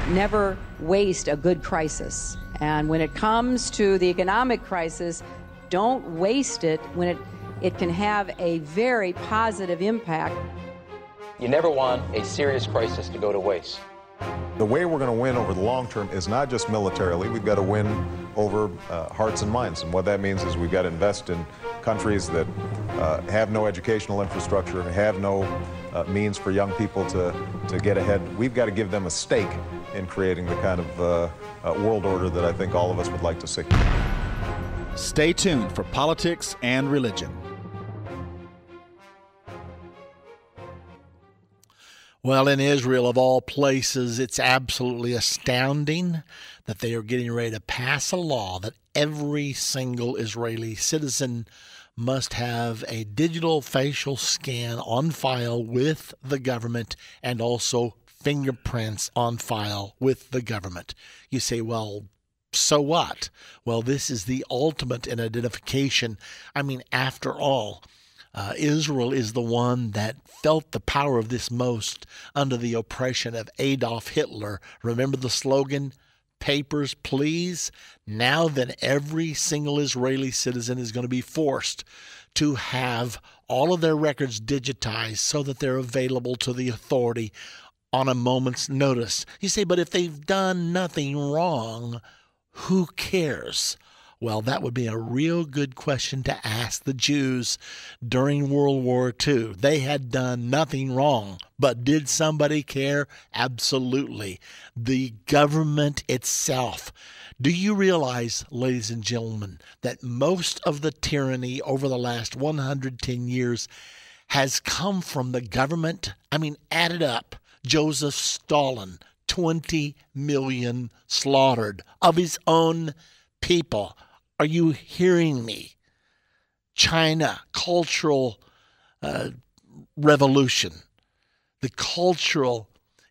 Never waste a good crisis. And when it comes to the economic crisis, don't waste it when it can have a very positive impact. You never want a serious crisis to go to waste. The way we're going to win over the long term is not just militarily. We've got to win over hearts and minds. And what that means is we've got to invest in countries that have no educational infrastructure, have no means for young people to get ahead. We've got to give them a stake in creating the kind of world order that I think all of us would like to see. Stay tuned for politics and religion. Well, in Israel, of all places, it's absolutely astounding that they are getting ready to pass a law that every single Israeli citizen must have a digital facial scan on file with the government and also fingerprints on file with the government. You say, well, so what? Well, this is the ultimate in identification. I mean, after all, Israel is the one that felt the power of this most under the oppression of Adolf Hitler. Remember the slogan, "Papers, please"? Now then, every single Israeli citizen is going to be forced to have all of their records digitized so that they're available to the authority on a moment's notice. You say, but if they've done nothing wrong, who cares? Well, that would be a real good question to ask the Jews during World War II. They had done nothing wrong, but did somebody care? Absolutely. The government itself. Do you realize, ladies and gentlemen, that most of the tyranny over the last 110 years has come from the government? I mean, add it up. Joseph Stalin, 20 million slaughtered of his own people. Are you hearing me? China, cultural revolution, the cultural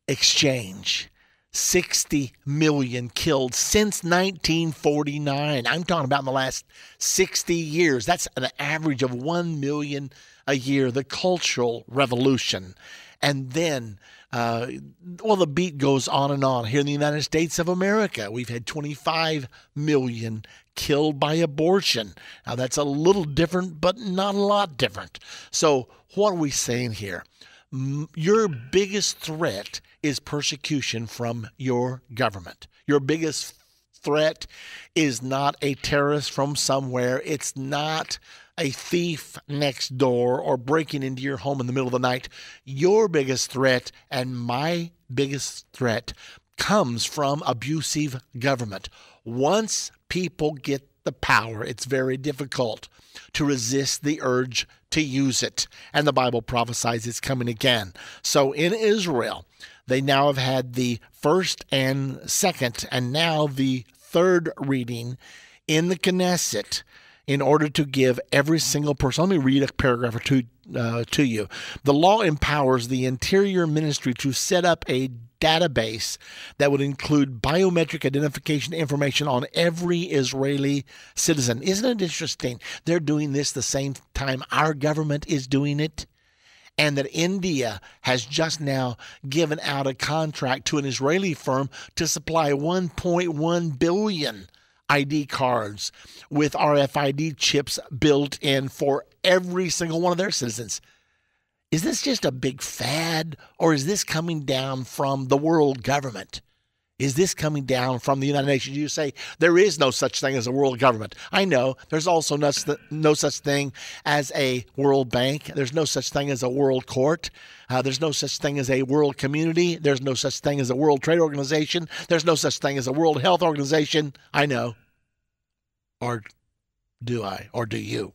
exchange, 60 million killed since 1949. I'm talking about in the last 60 years. That's an average of 1 million a year, the cultural revolution. And then, the beat goes on and on. Here in the United States of America, we've had 25 million killed by abortion. Now, that's a little different, but not a lot different. So what are we saying here? Your biggest threat is persecution from your government. Your biggest threat is not a terrorist from somewhere. It's not a thief next door or breaking into your home in the middle of the night. Your biggest threat and my biggest threat comes from abusive government. Once people get the power, it's very difficult to resist the urge to use it. And the Bible prophesies it's coming again. So in Israel, they now have had the first and second and now the third reading in the Knesset in order to give every single person. Let me read a paragraph or two to you. The law empowers the Interior Ministry to set up a database that would include biometric identification information on every Israeli citizen. Isn't it interesting? They're doing this the same time our government is doing it. And that India has just now given out a contract to an Israeli firm to supply 1.1 billion ID cards with RFID chips built in for every single one of their citizens. Is this just a big fad, or is this coming down from the world government? Is this coming down from the United Nations? You say there is no such thing as a world government. I know there's also no such thing as a World Bank. There's no such thing as a world court. There's no such thing as a world community. There's no such thing as a World Trade Organization. There's no such thing as a World Health Organization. I know. Or do I? Or do you?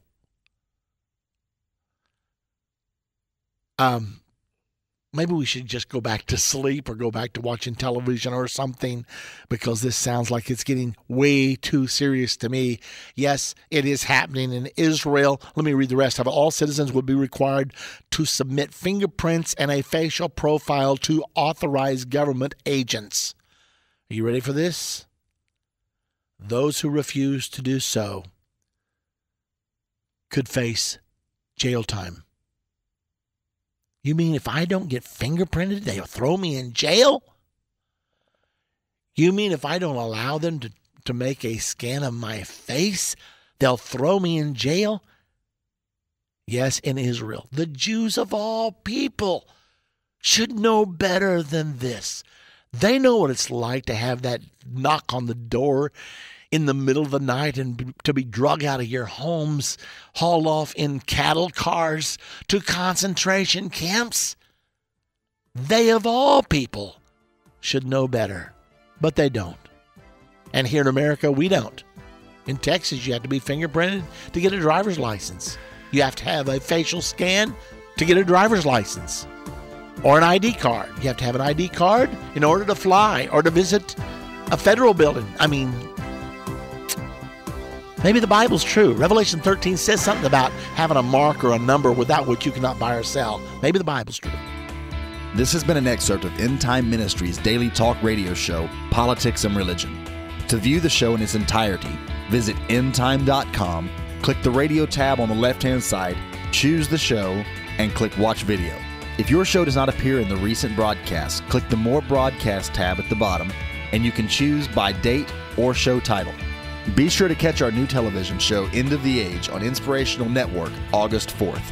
Maybe we should just go back to sleep or go back to watching television or something, because this sounds like it's getting way too serious to me. Yes, it is happening in Israel. Let me read the rest of it. All citizens would be required to submit fingerprints and a facial profile to authorized government agents. Are you ready for this? Those who refuse to do so could face jail time. You mean if I don't get fingerprinted, they'll throw me in jail? You mean if I don't allow them to make a scan of my face, they'll throw me in jail? Yes, in Israel, the Jews of all people should know better than this. They know what it's like to have that knock on the door in the middle of the night and to be drug out of your homes, hauled off in cattle cars to concentration camps. They of all people should know better, but they don't. And here in America, we don't. In Texas, you have to be fingerprinted to get a driver's license. You have to have a facial scan to get a driver's license. Or an ID card. You have to have an ID card in order to fly or to visit a federal building. I mean, maybe the Bible's true. Revelation 13 says something about having a mark or a number without which you cannot buy or sell. Maybe the Bible's true. This has been an excerpt of Endtime Ministries' daily talk radio show, Politics and Religion. To view the show in its entirety, visit endtime.com, click the radio tab on the left-hand side, choose the show, and click Watch Video. If your show does not appear in the recent broadcast, click the More Broadcast tab at the bottom, and you can choose by date or show title. Be sure to catch our new television show, End of the Age, on Inspirational Network, August 4th.